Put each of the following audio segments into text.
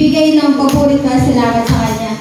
Bibigay ng paborit na salamat sa kanya.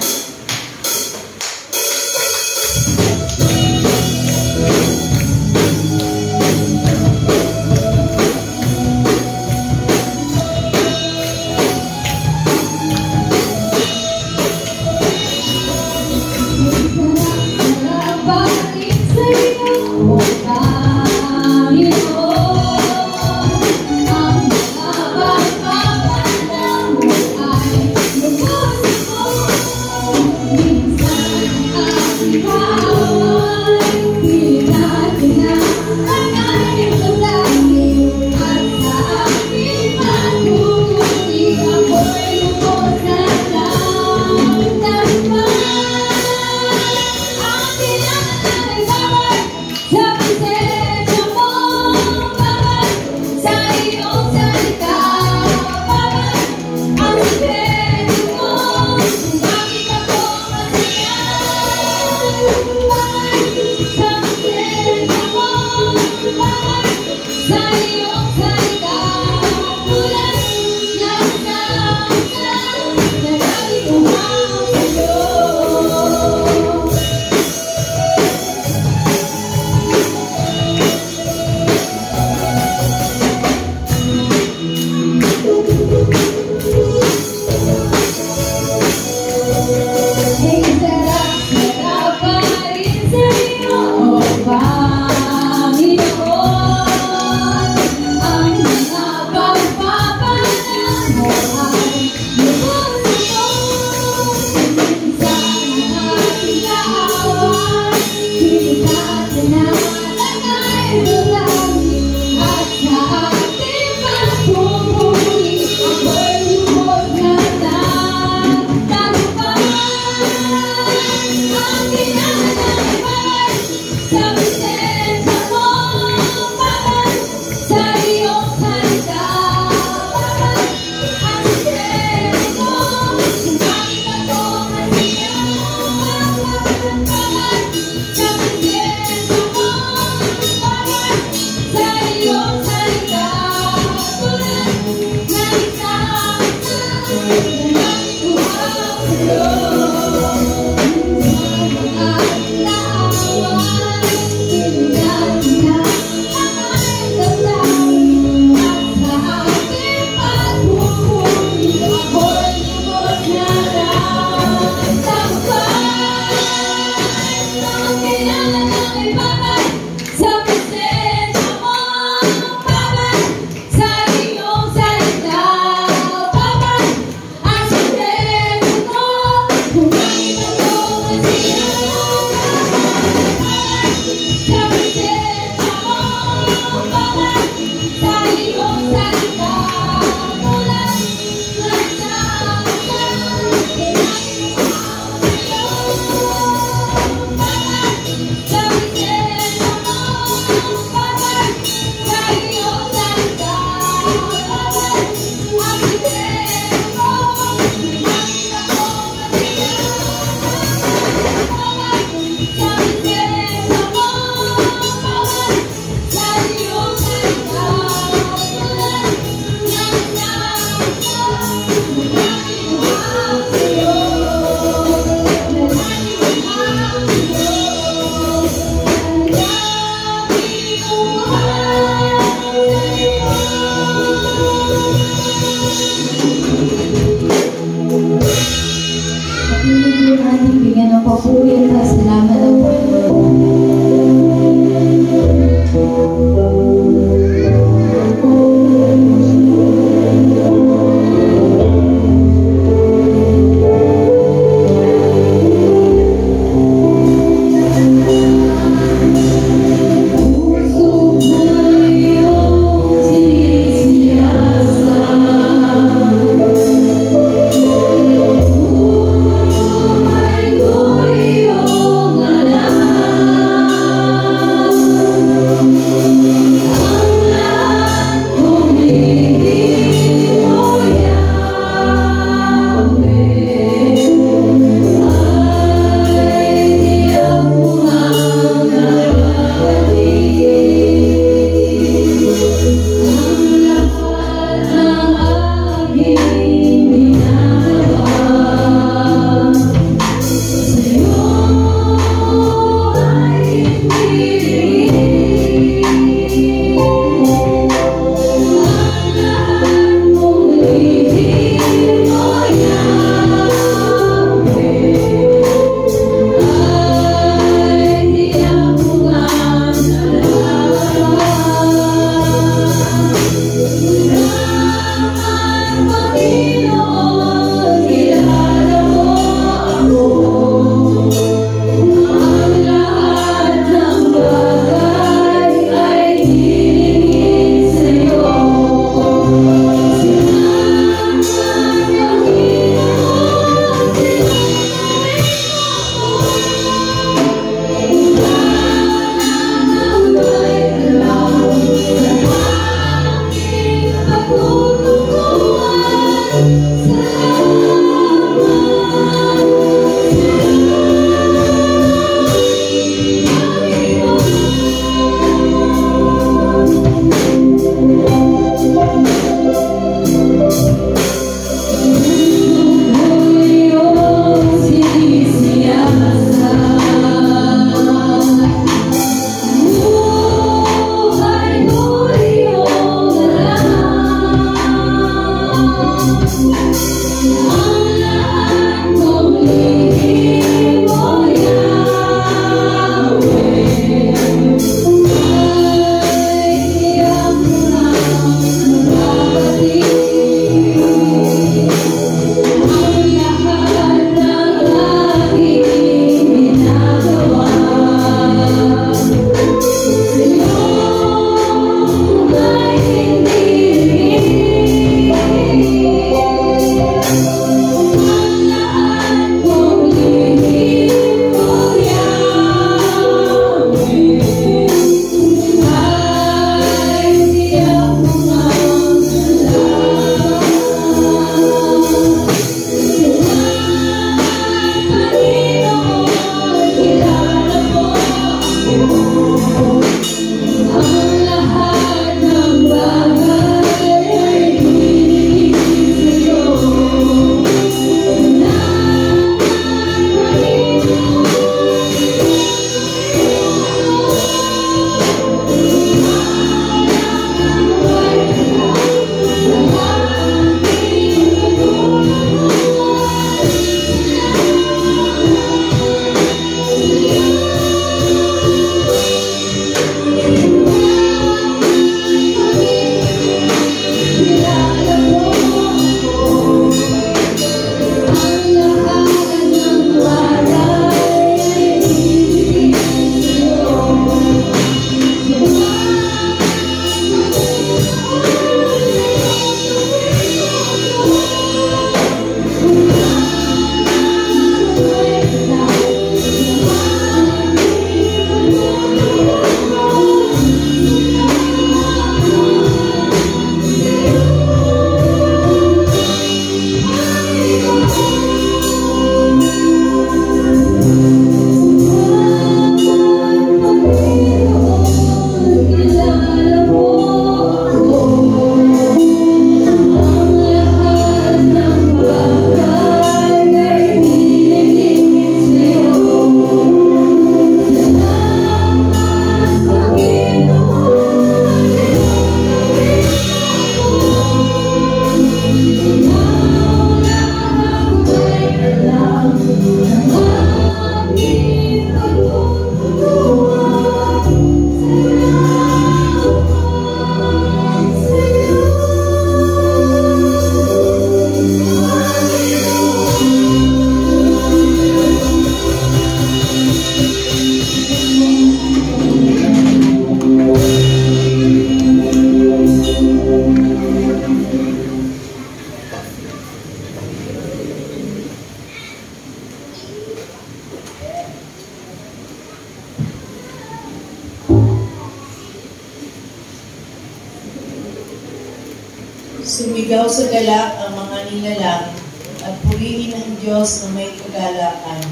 Sumigaw sa galak ang mga nilalang at purihin ang Diyos na may kagalakan.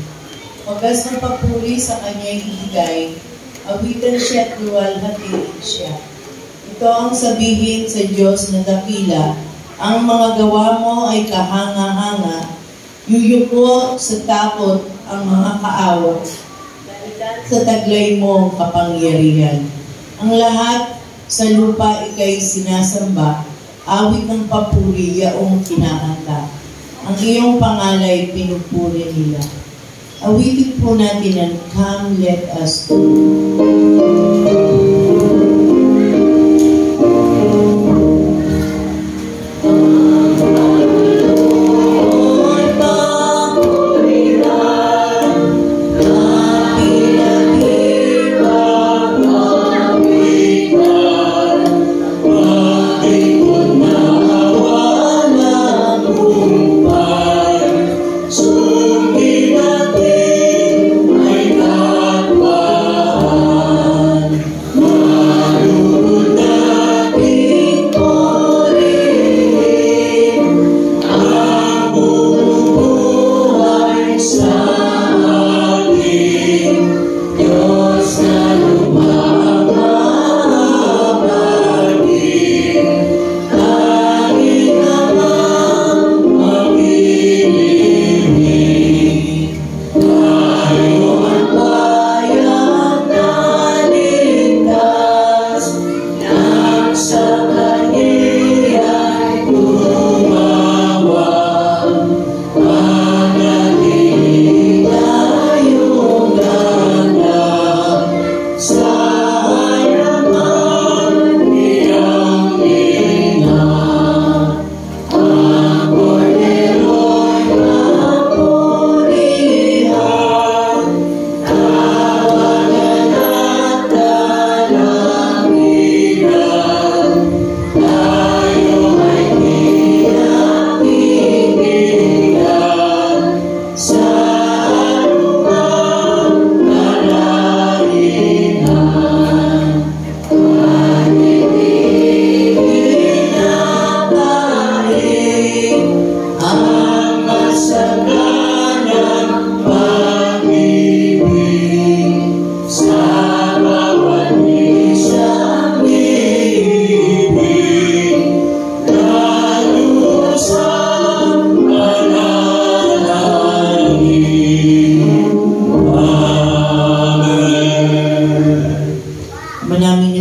Wagas ng papuri sa kanya'y ibigay, awitan siya at luwalhatiin siya. Ito ang sabihin sa Diyos na dakila, ang mga gawa mo ay kahanga-hanga, yuyuko sa takot ang mga kaawat, sa taglay mo kapangyarihan. Ang lahat sa lupa ikay sinasamba, awit ng papuri yaong kinakanta. Ang iyong pangalay pinupuri nila. Awitin po natin ang Come Let Us Do.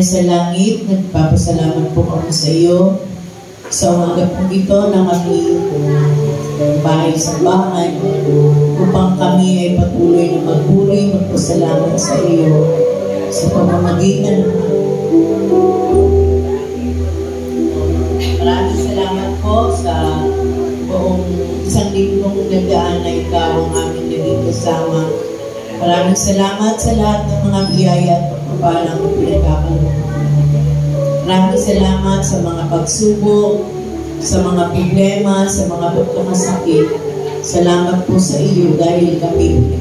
Sa langit, nagpapasalamat po kami sa iyo sa umaga po ito ng aming bahay sa bahay upang kami ay patuloy na magpuri, magpasalamat sa iyo sa pamamagitan. Maraming salamat po sa buong isang linggong nagdaan na ikaw ang aming naging kasama. Maraming salamat sa lahat ng mga biyaya at pagpapalang pinagkakaroon. Maraming salamat sa mga pagsubok, sa mga problema, sa mga pagkakasakit. Salamat po sa iyo dahil kami.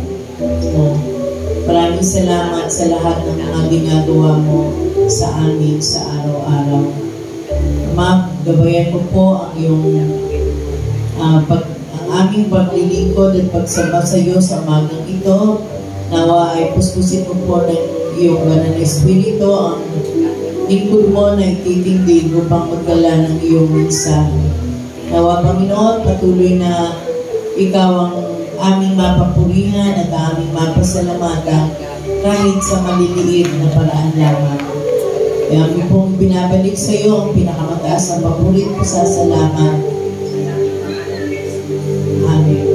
Maraming salamat sa lahat ng mga ginagawa mo sa amin sa araw-araw. Gabayan mo po ang iyong ang aming paglilingkod at pagsamba sa iyo sa magang ito. Nawa ay puspusin mo po ng iyong banal na espiritu ang lingkod mo na ititindig upang magdala ng iyong mensahe. Nawa, Panginoon, patuloy na ikaw ang aming mapapurihan at aming mapasalamatan kahit sa maliliit na paraan lamang. Kaya kami pong binabalik sa iyo ang pinakamataas ang papurit ko sa salamat. Amen.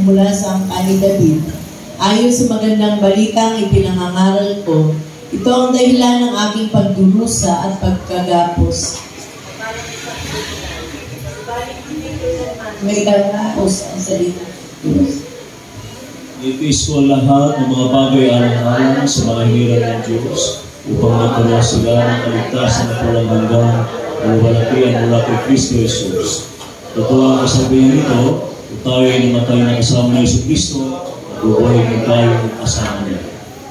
mula sa angkan ni David. Ayon sa magandang balitang ipinangangaral ko, ito ang dahilan ng aking pagdurusa at pagkagapos. May gagapos ang salita ng Diyos. Itis ko ang lahat ng mga bagay alang-alang sa mga hirap ng Diyos upang magkaroon sila ng kaligtasan na walang hanggan o walatian mula kay Kristo Jesus. Totoo ang kasabihan nito, kung tayo ay namatay na kasama ni Yesu Kristo, bubuhay din tayo kasama niya.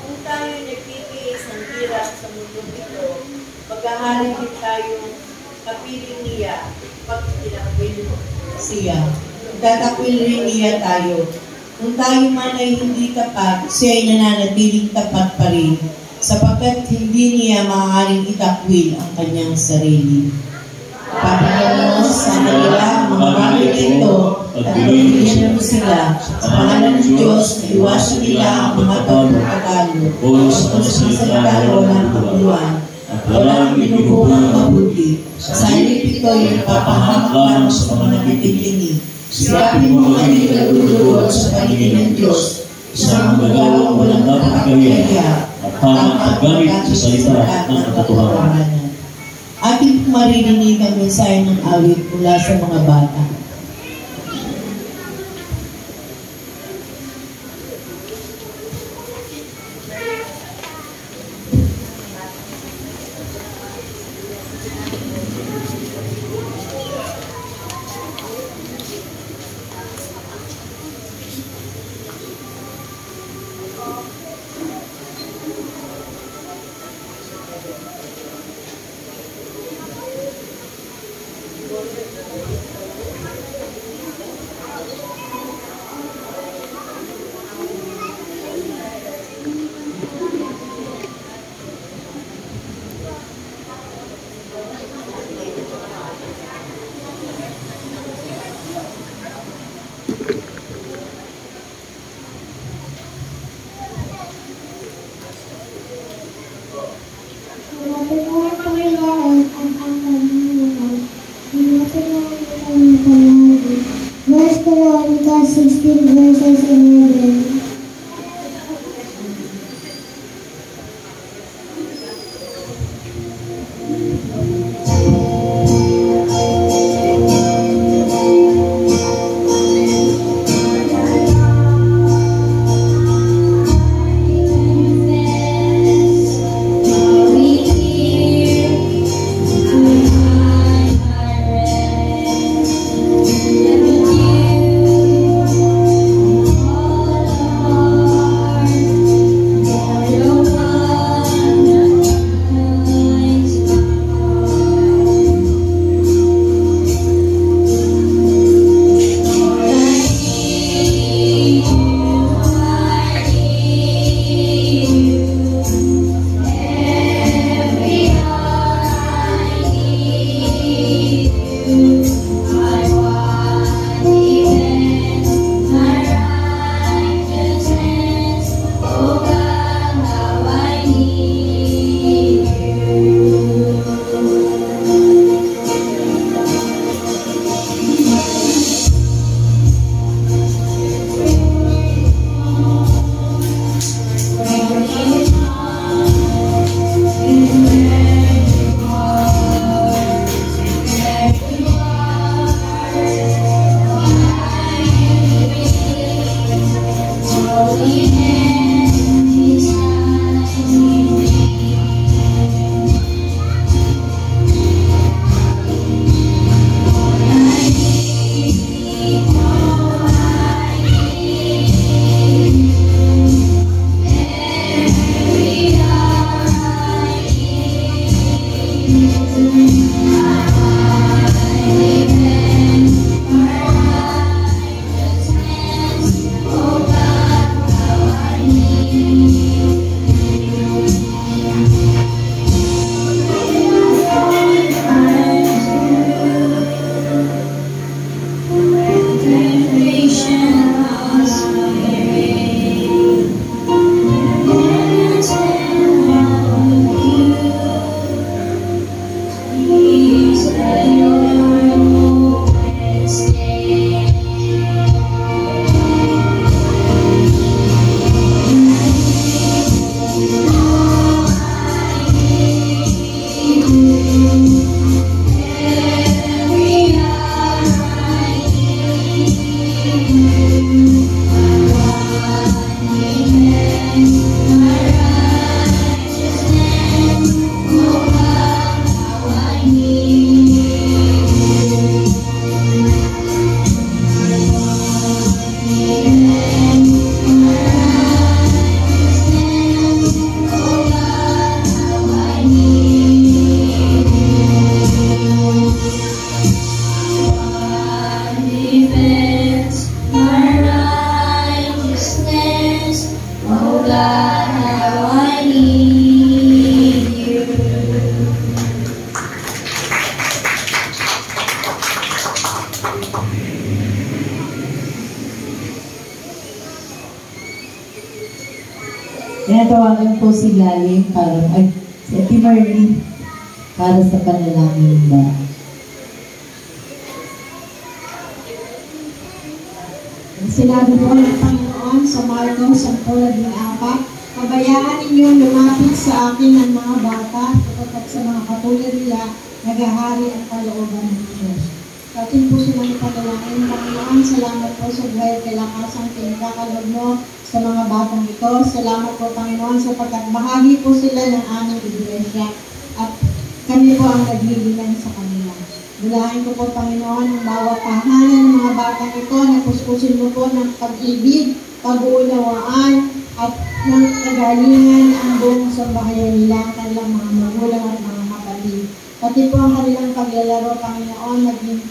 Kung tayo nagtitiis ng hirap sa mundo ito, maghahalin din tayo kapiling niya pag tinakwil siya. Tatakwil rin niya tayo. Kung tayo man ay hindi tapat, siya ay nananatiling tapat pa rin, sapagkat hindi niya maaaring itakwil ang kanyang sarili. Panginoon sa kanila ang mga bagay ito at binigyan mo sila sa pangalan ng Diyos na iwasan nila ang mga pagkakatalo o sa salita na walang kapuluan at walang ibinubuhang mabuti. Sa halip ito yung papahamak lang sa mga nagtitingin. Sirapin mo ang hindi nagdudulot sa paningin ng Diyos, isang magawang walang nakakaya at tamang paggamit sa salita ng katotohanan. Ating maririnig ang mensahe ng awit mula sa mga bata. Verse Chronicles 16 verses 11. All tawagan po si Laling si Ate Marlene para sa panalangin ba. Sinabi po ng Panginoon sa Marcos 10:14, pabayaan ninyong lumapit sa akin ang mga bata sapagkat sa mga katulad nila naghahari ang kalooban ng Diyos. Atin po silang ipatalangin. Panginoon, salamat po sa buhay at kalakasang pinagkakaloob mo sa mga batang ito. Salamat po, Panginoon, sapagkat bahagi po sila ng aming iglesia at kami po ang naglilinan sa kanila. Dalahin ko po, Panginoon, ang bawat tahanan ng mga batang ito na puspusin mo po ng pag-ibig, pag-uunawaan at ng kagalingan ang buong sambahayan nila, ang kanilang mga magulang at mga kapatid. Pati po ang kanilang paglalaro, Panginoon, maging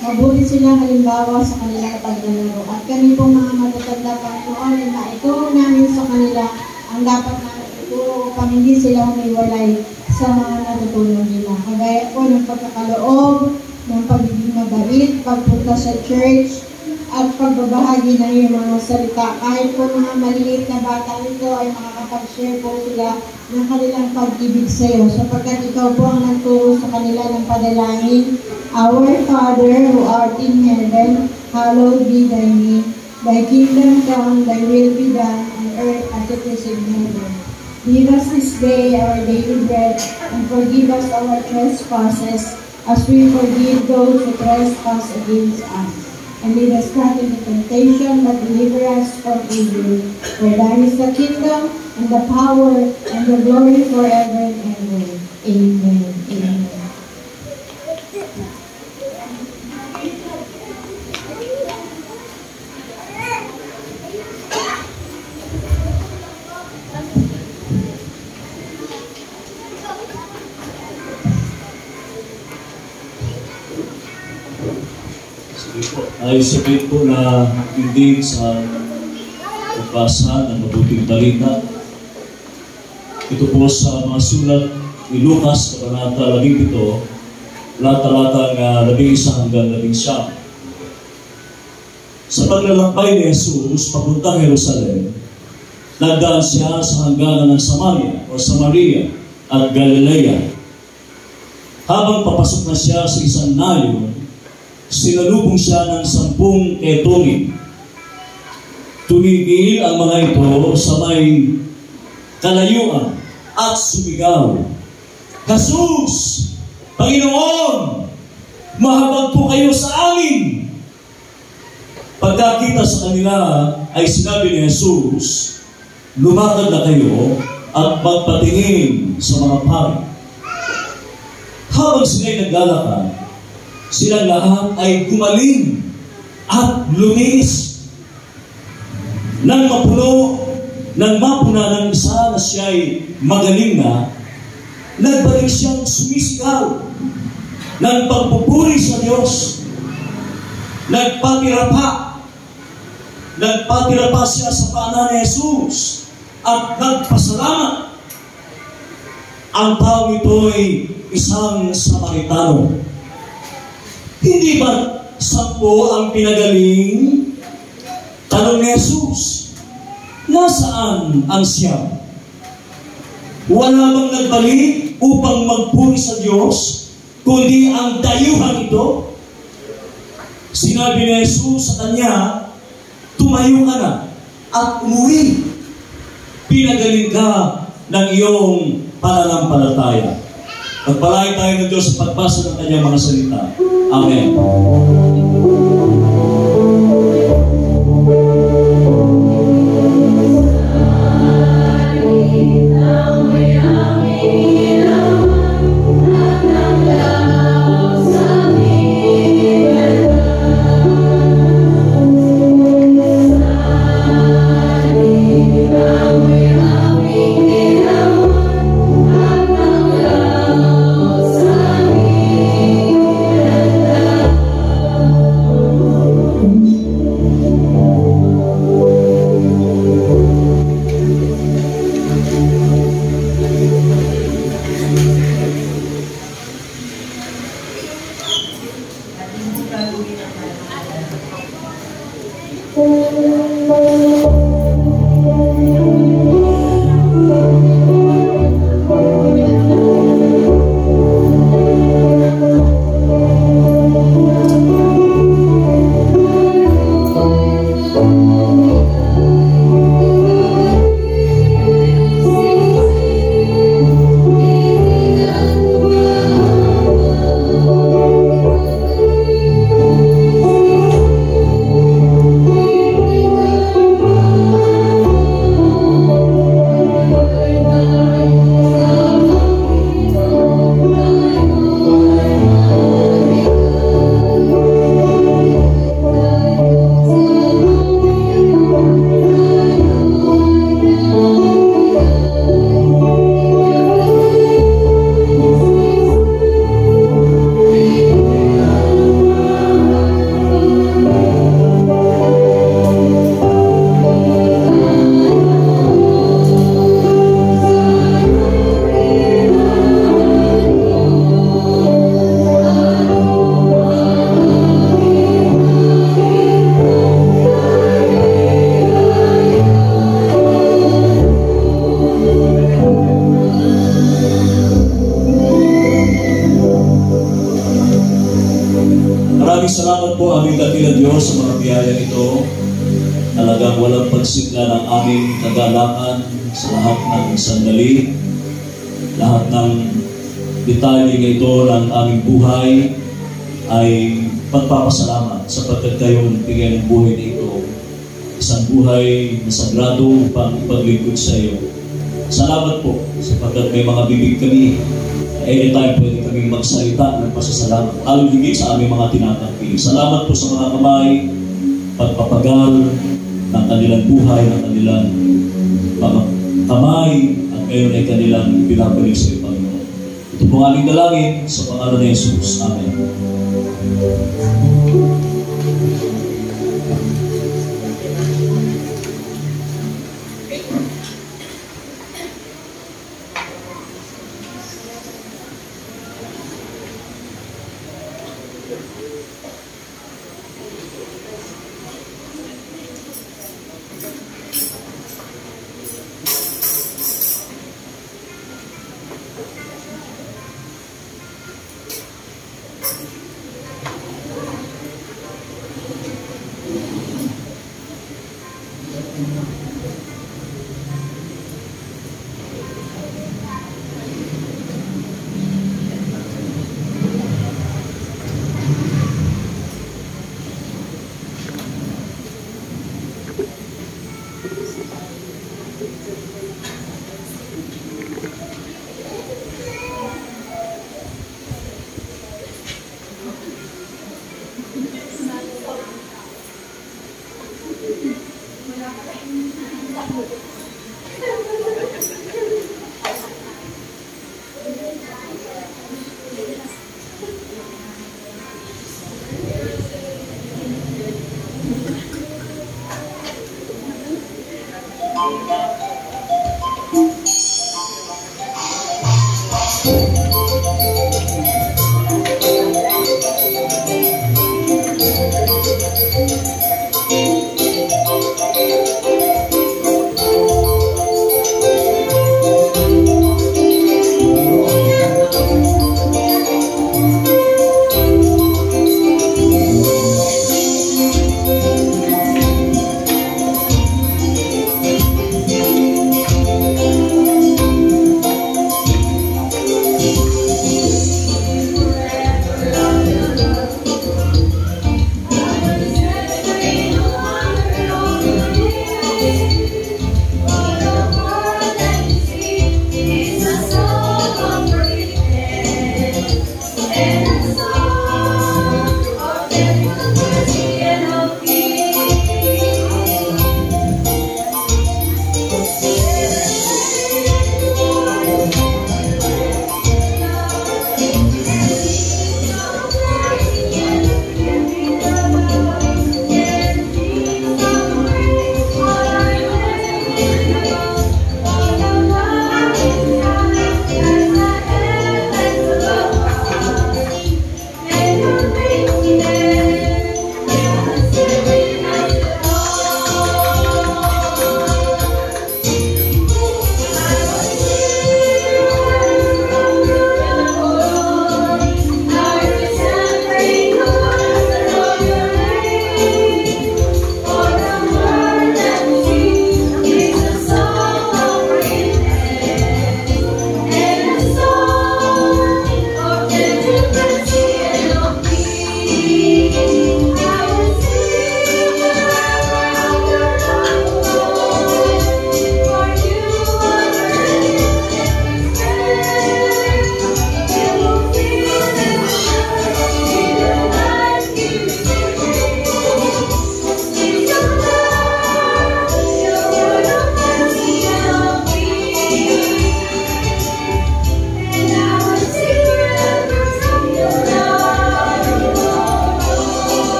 mabuti sila halimbawa sa kanilang paglalaro. At kami po mga matatanda, Panginoon, na ituro namin sa kanila ang dapat namin ituro upang hindi sila humiwalay sa mga natutunan nila. Kagaya po ng pagkakaloob, ng pagiging mabait, pagpunta sa church, at pagbabahagi ng iyong mga salita. Kahit po mga maliliit na bata nito ay makakapag-share po sila ng kanilang pag-ibig sa iyo, sapagkat ikaw po ang nagturo sa kanila ng padalangin. Our Father who art in heaven, hallowed be thy name. Thy kingdom come, thy will be done on earth as it is in heaven. Give us this day our daily bread, and forgive us our trespasses, as we forgive those who trespass against us. And lead us not into temptation, but deliver us from evil. For thine is the kingdom, and the power, and the glory forever and ever. Amen. Amen. Ay sabihin po na hindi sa pagbasa ng mabuting balita. Ito po sa mga sulat ni Lucas, Kabanata 17, talata 11 hanggang 19. Sa paglalakbay ni Jesus papuntang Jerusalem, nagdaan siya sa hangganan ng Samaria at Galilea. Habang papasok na siya sa isang nayon, sinalubong siya ng 10 ketungin. Tumigil ang mga ito sa may kalayuan at sumigaw, Jesus! Panginoon! Mahabag po kayo sa amin! Pagkakita sa kanila ay sinabi ni Jesus, lumakad na kayo at magpatingin sa mga pari. Habang sila'y naglalakad, silang lahat ay gumaling at luminis. Nang mapuna ng isa na siya'y magaling na, nagbalik siyang sumisigaw ng pagpupuri sa Diyos. Nagpatira pa siya sa paanan ni Jesus at nagpasalamat. Ang tao ito ay isang Samaritano. Hindi ba 10 ang pinagaling? Tanong ni Jesus, nasaan ang siyam? Wala bang nagbalik upang magpuri sa Diyos, kundi ang dayuhan ito? Sinabi ni Jesus sa kanya, tumayo ka na at umuwi. Pinagaling ka ng iyong pananampalataya. Pagpalain tayo ng Diyos sa pagbasa ng kanyang mga salita. Amen. Maraming salamat po aming dakilang Diyos sa mga biyayang ito. Talagang walang pagsigla ng aming kagalakan sa lahat ng sandali, lahat ng detalye ito ng aming buhay ay pagpapasalamat sapagkat kayo nagbigay ng buhay na ito. Isang buhay na sagrado upang ipaglingkod sa iyo. Salamat po sapagkat may mga bibig kami. Anytime pwede kaming magsalita ng pasasalamat. Lalo higit sa aming mga tinatangki. Salamat po sa mga kamay, pagpapagal ng kanilang buhay, ng kanilang mga kamay, at ngayon ay kanilang pinapalik sa iyo, Panginoon. Ito po aming dalangin sa pangalan ni Jesus. Amen.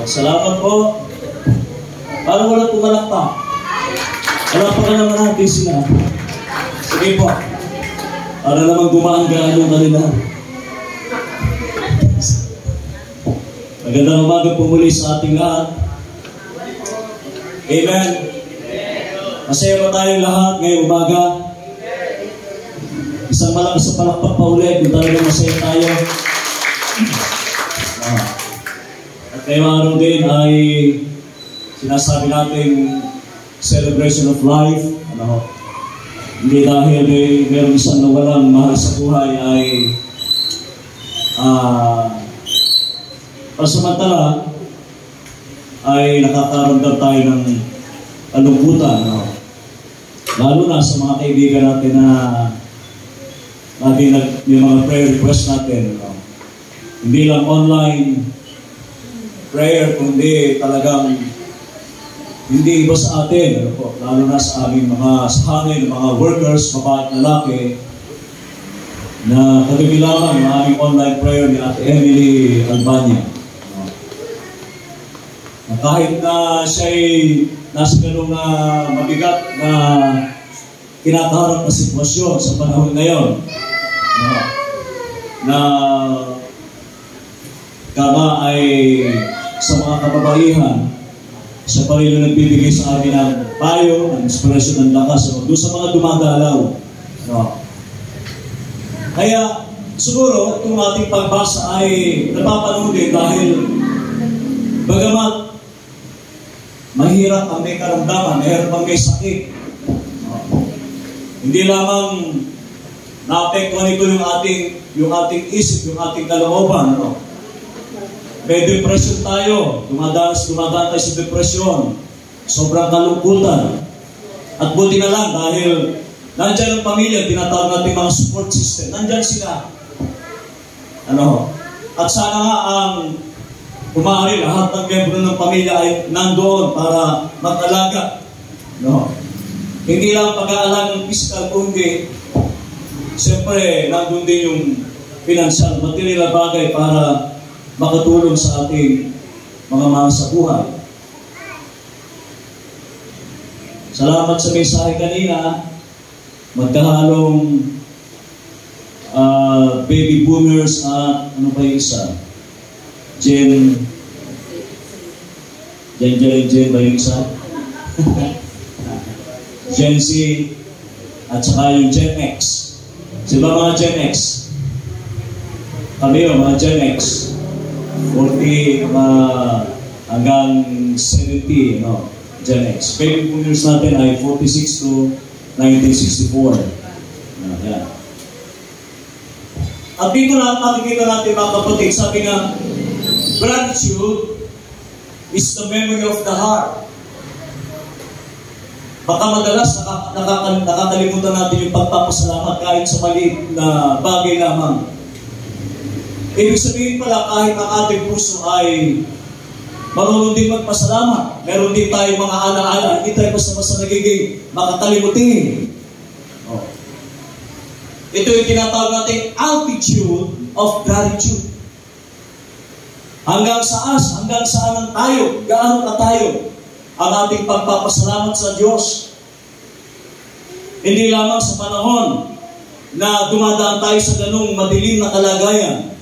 Salamat po. Parang walang pumalakpak. Palakpakan naman natin sila. Sige po. Para naman gumaan-gaan yung kanila. Magandang umaga po muli sa ating lahat. Amen. Masaya ba tayong lahat ngayong umaga? Isang malakas sa palakpak pa ulit kung talagang masaya tayo. At ngayong araw din ay sinasabi natin celebration of life. Hindi dahil meron isang nawalang mahal sa buhay ay pasamantala ay nakakaramdam tayo ng kalungkutan. Lalo na sa mga kaibigan natin na yung mga prayer request natin. Hindi lang online prayer, kundi talagang hindi iba sa atin, lalo na sa aming mga sahanin, mga workers, babae at lalaki, na kagabi lamang yung aming online prayer ni Ate Emily Albania. Kahit na siya'y nasa ganung mabigat na kinakaharap na sitwasyon sa panahon ngayon, na kama ay sa mga kababaihan, siya pa rin yung nagbibigay sa amin ng payo, ng inspirasyon, ng lakas, doon sa mga dumadalaw. Kaya siguro itong ating pagbasa ay napapanahon din dahil bagamat mahirap ang may karamdaman, mahirap ang may sakit, hindi lamang naapektuhan ito yung ating isip, yung ating kalooban. May depression tayo, dumadaan tayo sa depresyon, sobrang kalungkutan. At buti na lang dahil nandyan ang pamilya, tinatawag natin mga support system, nandyan sila. At sana nga ang kumahari, lahat ng miyembro ng pamilya ay nandoon para mag-alaga. Hindi lang pag-aalaga ng physical, kundi siyempre nandun din yung financial, material na bagay para makatulong sa ating mga mahal sa buhay. Salamat sa mensahe kanina. Magkahalong baby boomers at ano pa yung isa? Gen ba yung isa? Gen Z at saka yung Gen X. Sila mga Gen X. Kami yung mga Gen X. 40 hanggang 70, Gen X. Baby boomers natin ay 46 to 1964. Yan. At dito na makikita natin mga kapatid, sabi nga, gratitude is the memory of the heart. Baka madalas nakakalimutan natin yung pagpapasalamat kahit sa maliit na bagay lamang. Ibig sabihin pala, kahit ang ating puso ay marunong din magpasalamat. Meron din tayo mga alaala, hindi tayo basta-basta nagiging makakalimutin. Ito yung tinatawag natin altitude of gratitude. Hanggang saan tayo, gaano ka tayo ang ating pagpapasalamat sa Diyos. Hindi lamang sa panahon na dumadaan tayo sa ganung madilim na kalagayan,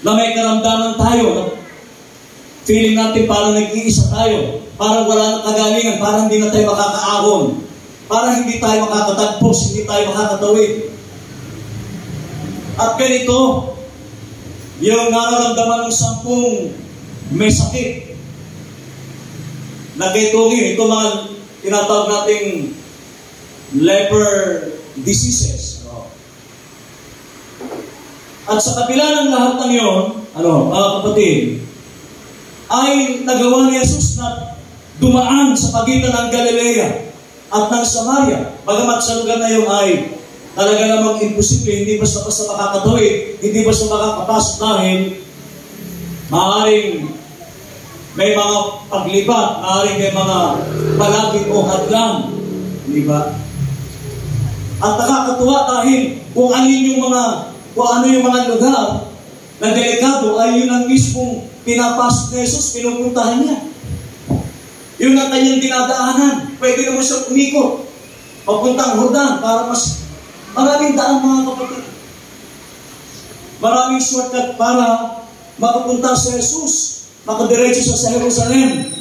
na may karamdaman tayo, feeling natin parang nag-iisa tayo, parang wala nang kagalingan, parang hindi na tayo makakaahon, parang hindi tayo makakatagpos, hindi tayo makakatawid. At ganito, yung nararamdaman ng 10 may sakit, nagkaitungin, ito mga tinatawag nating leper diseases. At sa kabila ng lahat ng yun, mga kapatid, ay nagawa ni Jesus na dumaan sa pagitan ng Galilea at ng Samaria. Bagamat sa lugar na yun ay talaga namang imposible, hindi basta-basta makakatawid, hindi basta makakapasok dahil maaaring may mga paglibat, maaaring may mga palaging o hadlang. Di ba? At nakakatuwa dahil kung ano yung mga lugar na delikado ay yun ang mismong pinapasok ni Jesus, pinupuntahan niya. Yun ang kanyang dinadaanan. Pwede naman siya umikot. Papuntang Jordan para mas maraming daan, mga kapatid. Maraming shortcut para makapunta sa Jesus. Makadiretso siya sa Jerusalem.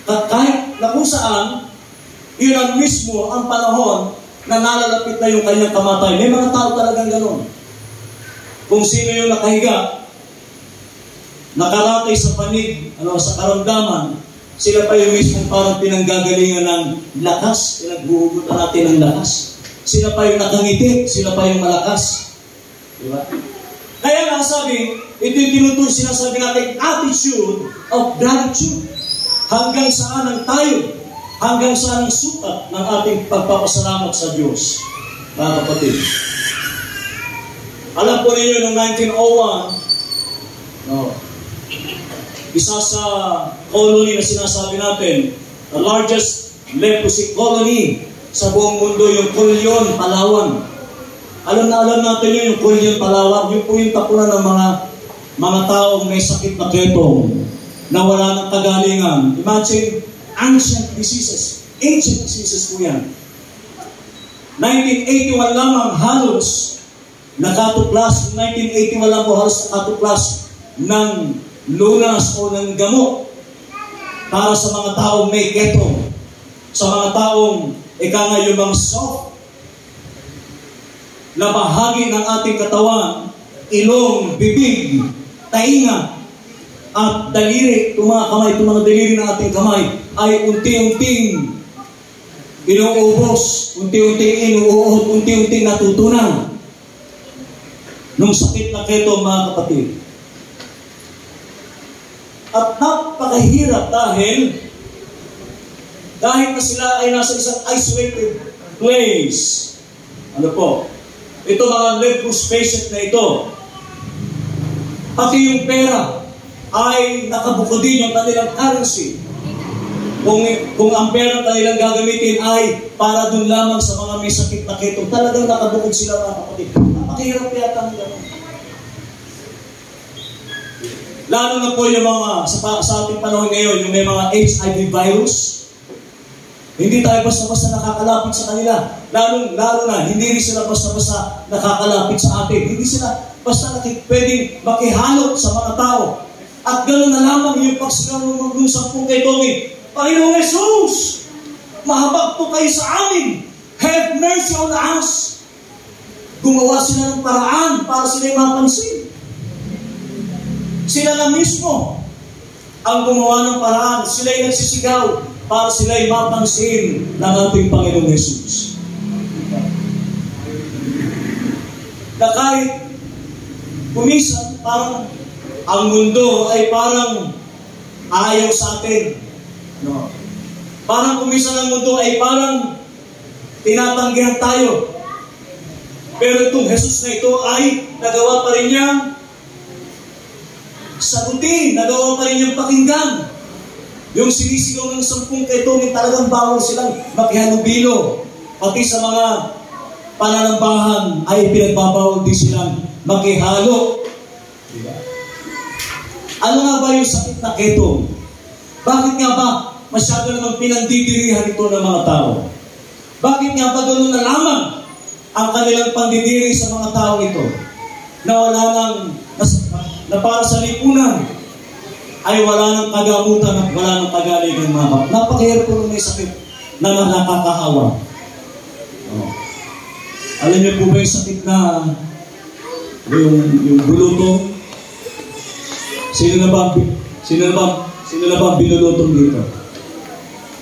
At kahit na kung saan, yun ang mismo ang panahon na nalalapit na yung kanyang kamatay. May mga tao talagang gano'n. Kung sino yung nakahiga, nakalatay sa panig, sa karamdaman, sila pa yung mismong parang pinanggagalingan ng lakas, pinagbuhugutan natin ng lakas. Sila pa yung nakangiti, sila pa yung malakas. Diba? Kaya nga sabi, ito yung tinuturo, sinasabi natin, attitude of gratitude. Hanggang saan ang tayo, hanggang saan ang sukat ng ating pagpapasalamat sa Diyos. Mga kapatid. Alam po ninyo, noong 1901, isa sa colony na sinasabi natin, the largest leprosy colony sa buong mundo, yung Culion, Palawan. Alam natin yun, yung Culion, Palawan. Yun po yung tapunan ng mga taong may sakit na ketong na wala ng kagalingan. Imagine, ancient diseases po yan. 1981 lamang halos nakatuklas, 1981 lang po halos nakatuklas ng lunas o ng gamot para sa mga taong may ketong, sa mga taong yung mga soft na bahagi ng ating katawan, ilong, bibig, tainga, at daliri, itong mga daliri ng ating kamay, ay unti-unting inuubos, unti-unting inuuot, unti-unting natutunan nung sakit na ketong, mga kapatid. At napakahirap dahil na sila ay nasa isang isolated place. Ano po? Ito mga leprous patient na ito. Pati yung pera ay nakabukod din yung kanilang currency. Kung ang pera kanilang gagamitin ay para dun lamang sa mga may sakit na ketong, talagang nakabukod sila, mga kapatid. Napakahirap yata ang gano'n. Lalo na po yung mga, sa ating panahon ngayon, yung may mga HIV virus, hindi tayo basta-basta nakakalapit sa kanila. Lalo na, hindi rin sila basta-basta nakakalapit sa atin. Hindi sila basta pwedeng makihalot sa mga tao. At gano'n na lamang yung pagsigaw ng 10 kay Tommy, Panginoong Jesus, mahabag po kayo sa amin. Have mercy on us. Gumawa sila ng paraan para sila'y mapansin. Sila na mismo ang gumawa ng paraan. Sila'y nagsisigaw para sila'y mapansin ng ating Panginoong Jesus. Na kahit kumisan, parang ang mundo ay parang ayaw sa atin. No. Parang kumisan ang mundo ay parang tinatanggihan tayo. Pero itong Jesus na ito ay nagawa pa rin niyang sagutin, nagawa pa rin niyang pakinggan. Yung sinisigaw ng 10 kay Tommy, talagang bawal silang makihalubilo. Pati sa mga pananambahan ay pinagbabawal din silang makihalo. Diba? Ano nga ba yung sakit na ketong? Bakit nga ba masyado namang pinandidirihan ito ng mga tao? Bakit nga ba gano'n na lamang ang kanilang pandidiri sa mga tao ito? Na wala nang, na para sa lipunan, ay wala nang kagamutan at wala nang kagaligan, mga kapatid. Napakahirap po may sakit na nakakahawa. Oh. Alam niyo po ba yung sakit na yung bulutong? Sino na ba binulutong dito?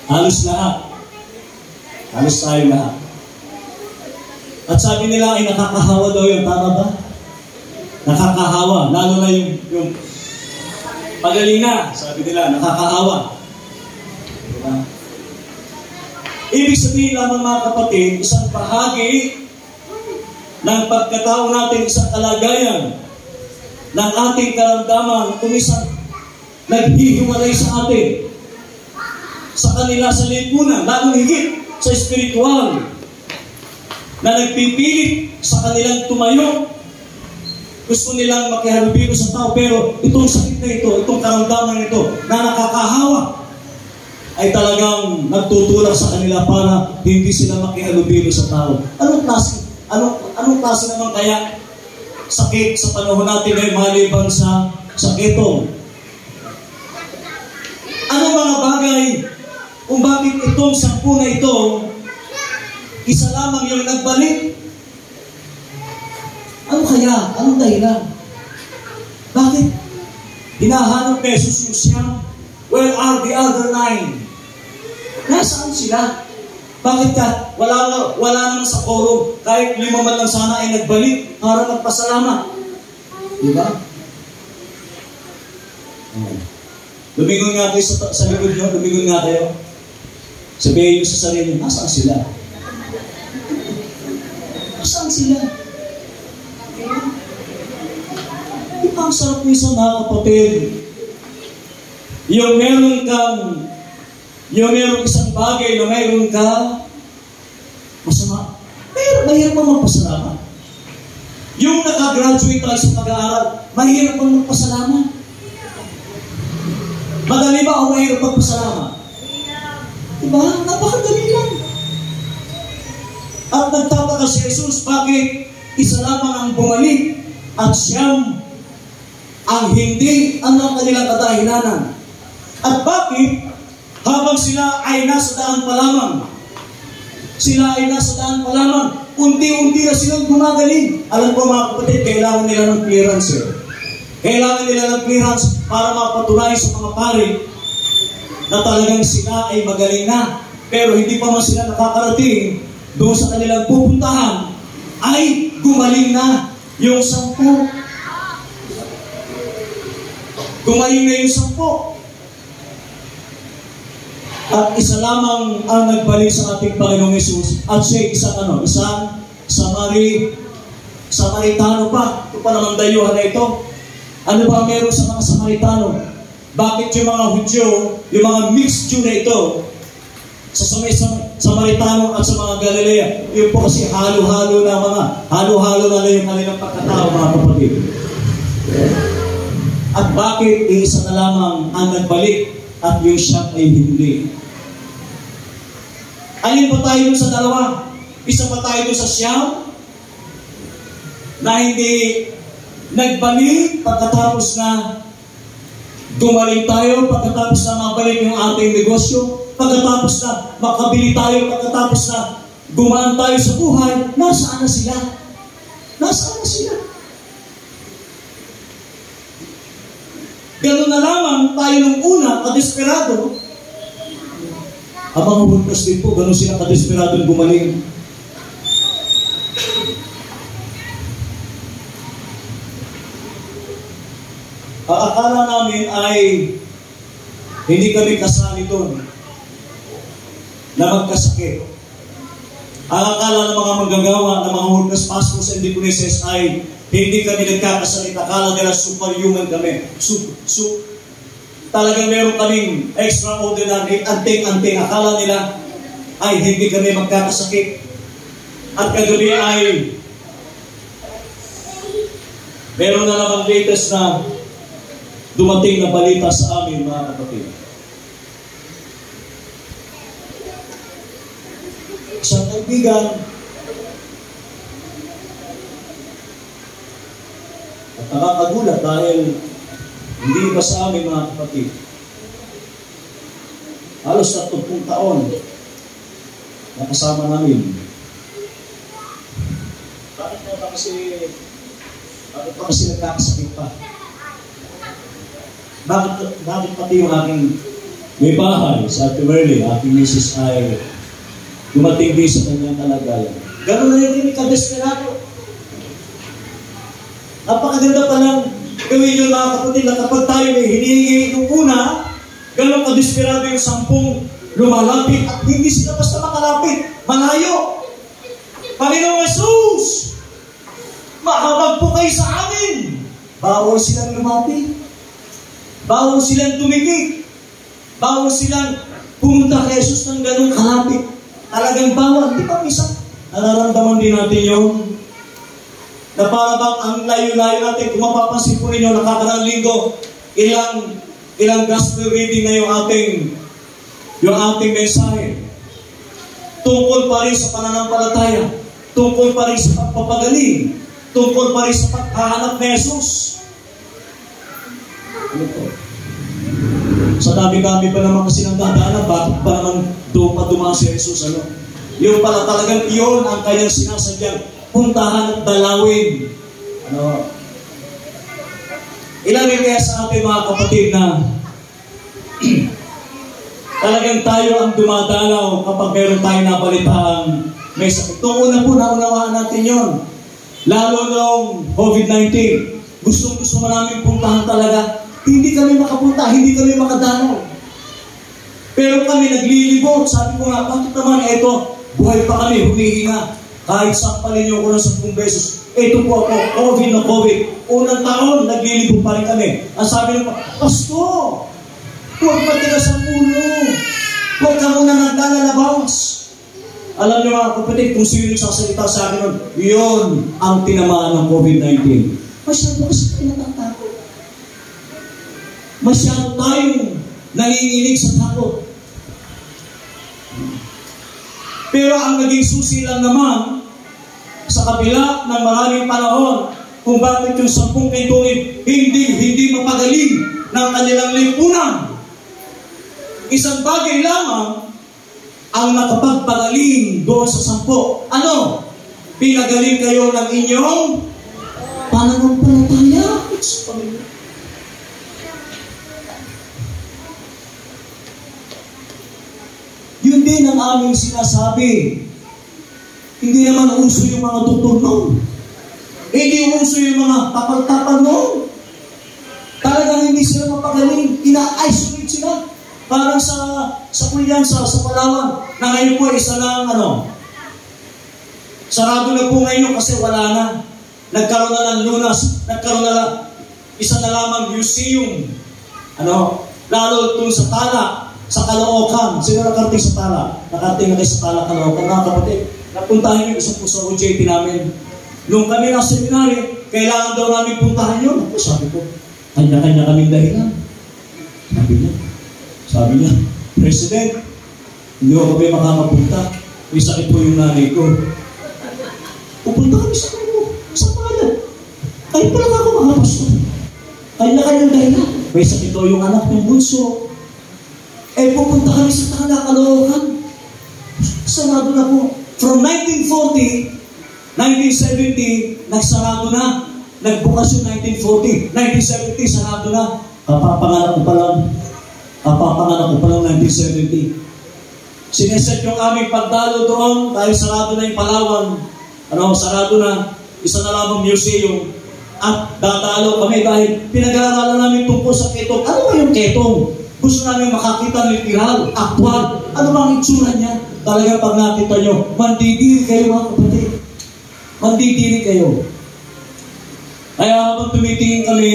Halos lahat. Halos tayo lahat. At sabi nila ay nakakahawa daw yun. Tama ba? Nakakahawa. Lalo na yung pagalinga. Sabi nila, nakakahawa. Diba? Ibig sabihin lamang, mga kapatid, isang bahagi ng pagkatao natin, isang kalagayan ng ating karamdaman, kung isang naghihiwalay sa atin, sa kanila sa lipunan, lalo higit sa espiritual, na nagpipilit sa kanilang tumayo. gusto nilang makihalubilo sa tao, pero itong sakit na ito, itong karamdaman na ito, na nakakahawa, ay talagang nagtutulak sa kanila para hindi sila makihalubilo sa tao. Anong klase naman kaya sakit sa panahon natin ay maliban sa sakitong? Ano mga bagay kung bakit itong 10 na ito, isa lamang yung nagbalik? Ano kaya? Anong dahilan? Bakit? Hinahanap ni Jesus yung siyam? Where are the other 9? Nasaan sila? Bakit ka? Wala naman sa quorum. Kahit 5 man lang sana ay nagbalik para magpasalamat. Diba? Lumingon nga kayo sa likod nyo. Lumingon nga kayo. Sabihin nyo sa sarili, nasaan sila? Nasaan sila? Ang sarap niya sa mga kapatid. Yung merong isang bagay na meron ka masama, mahirap pa magpasalamat. Yung nakagraduate tayo sa pag-aaral, mahirap pa magpasalamat. Madali ba o mahirap magpasalamat? Diba? Napakadali lang. At nagtataka si Jesus, bakit isa lamang ang bumalik at siyam ang hindi ang kanilang kadahilanan? At bakit habang sila ay nasa daan pa lamang, unti-unti na silang gumagaling? Alam ko mga kapatid, kailangan nila ng clearance. Kailangan nila ng clearance para mapatunayan sa mga pari na talagang sila ay magaling na. Pero hindi pa man sila nakakarating doon sa kanilang pupuntahan, ay gumaling na yung 10. Gumaling na yung 10. At isa lamang ang nagbalik sa ating Panginoong Hesus. At siya isang Samaritano pa. Ito pa naman dayuhan na ito. Ano ba meron sa mga Samaritano? Bakit yung mga Hudyo, yung mga mixed Jew na ito, sa Samaritano at sa mga Galilea, yun po kasi halo-halo na yung kanilang pagkatao, mga kapatid. At bakit isa na lamang ang nagbalik at yung siya ay hindi? Alin pa tayo sa dalawa? Isa pa tayo sa siyam na hindi nagbalik pagkatapos na gumaling tayo, pagkatapos na mabalik yung ating negosyo, pagkatapos na makabili tayo, pagkatapos na gumaan tayo sa buhay. Nasaan na sila? Nasaan na sila? Ganun na lamang tayo nung una, kadesperado. Ang mga workers din po, ganun sila kadesperado gumaling. Ang akala namin ay hindi kami kasali doon na magkasakit. Ang akala ng mga manggagawa, ng mga workers, pastors, and deaconesses ay hindi kami nagkakasalit. Akala nila superhuman kami. Talagang meron kaming extraordinary, anting-anting. Akala nila ay hindi kami magkakasakit. At kagabi ay meron na namang latest na dumating na balita sa amin, mga kapatid. Isang kaibigan at nakakagulat dahil hindi ba sa amin, mga kapatid, halos 30 taon na kasama namin. Bakit pa kasi nagkakasakit pa? Bakit pati yung aking may bahay sa Timerley, aking misis ay dumating din sa kanyang kalagayan? Ganun na rin kadesperado. Napakaganda pa lang gawin yun, mga kapatid, na kapag tayo may hinihingi nung una, ganun kadesperado yung 10 lumalapit at hindi sila basta makalapit. Malayo. Panginoong Jesus, mahabag po kayo sa amin. Bawal silang lumapit. Bawal silang tumigit. Bawal silang pumunta kay Jesus ng ganun kalapit. Talagang bawal. Di ba minsan nararamdaman din natin yun? na parang ang layo-layo natin. Kung mapapansin po ninyo, nakakarang linggo, ilang gospel reading na yung ating mensahe. Tungkol pa rin sa pananampalataya, tungkol pa rin sa pagpapagaling, tungkol pa rin sa paghahanap ni Jesus. Ano po? Sa dami-dami pa naman kasi ng dadaanan, bakit pa naman doon pa dumaan si Jesus? Ano? Yung pala talagang iyon ang kanyang sinasadyang puntahan at dalawin. Ano? Ilan rin kaya sa atin mga kapatid na talagang tayo ang dumadalaw kapag meron tayong nabalitaan may sakit. Itong una po, naunawaan natin yon. Lalo noong COVID-19, gusto namin puntahan talaga. Hindi kami makapunta, hindi kami makadalaw. Pero kami naglilibot. Sabi ko nga, bakit naman ito? Buhay pa kami, humihinga. Kahit sampalin niyo ko ng 10 beses. Ito po ako, COVID na COVID. Unang taon, naglilibot pa rin kami. Ang sabi nyo, Pasto, huwag matigas ang ulo. Huwag ka muna naglalabas. Alam niyo mga kapatid, kung sino sasalita sa akin nun, yun ang tinamaan ng COVID-19. Masyado kasi tayo natatakot. Masyado tayong nanginginig sa takot. Pero ang naging susi lang naman, sa kabila ng maraming panahon, kung bakit yung 10 kaitungin hindi mapagaling ng kanilang lipunan. Isang bagay lamang ang nakapagpagaling doon sa 10. Ano? Pinagaling kayo ng inyong pananampalataya. Yun din ang aming sinasabi. Hindi naman uso yung mga doktor noon. Hindi uso yung mga tapal-tapal noon. Talagang hindi sila mapagaling. Ina-isolate sila. Parang sa Palawan, na ngayon po isa lang, sarado na po ngayon kasi wala na. Nagkaroon na ng lunas. Nagkaroon na lang, isa na lamang museum. Lalo itong sa Tala, sa Caloocan. Sino nakarating sa Tala? Nakarating na kayo sa Tala, Caloocan. Mga kapatid, napuntahan yung isang po sa OJT namin. Nung kami ng seminary, kailangan daw namin puntahan yun. Ako, sabi ko, kanya-kanya kaming dahilan. Sabi niya, President, hindi ko kami makakapunta. May sakit po yung nanay ko. Pupunta kami sa kanyo. Sa pangalan. Kayo pala ako mga pastor. Kanya-kanyang dahilan. May sakit po yung anak ng bunso. Pupunta kami sa Caloocan. Sarado na po. From 1940, 1970, nagsarado na. Nagbukas yung 1940. 1970, sarado na. Kapapanganak ko pa lang 1970. Sineset yung aming pagdalo doon dahil sarado na yung Palawan. Sarado na. Isa na lamang museum. At dadalo kami dahil pinag-aaralan namin tungkol sa ketong. Ano ba yung ketong? Gusto namin makakita literal, actual. Ano bang itsura niya? Talaga pag nakita nyo, mandidiri kayo mga kapatid. Mandidiri kayo. Kaya habang tumitingin kami,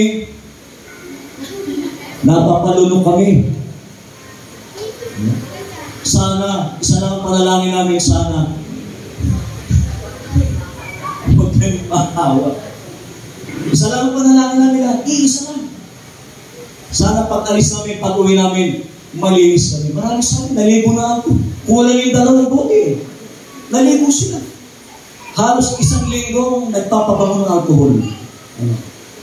napapalunok kami. Sana, isa lang ang panalangin namin, sana huwag kami mahawa. Isa lang ang panalangin namin, iisa lang. Sana pag-alis namin, pag-uwi namin, malinis kami. Maraming sa akin, naligo na ako. Kulang yung 2 bote. Naligo sila. Halos 1 linggo nagpapabango ng alcohol.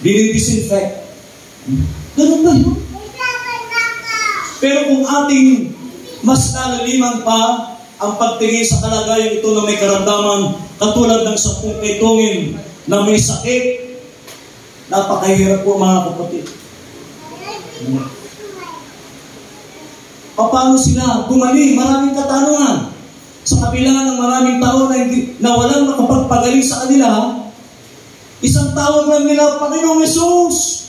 Dinidisinfect. Ganun ba yun? Pero kung ating mas nalaliman pa ang pagtingin sa kalagayan ito na may karamdaman katulad ng 10 kaitungin na may sakit, napakahirap po mga kapatid. Paano sila gumaling? Maraming katanungan. Sa kabila ng maraming taon na walang nakapagpagaling sa kanila, isang tawag lang nila, Panginoong Jesus!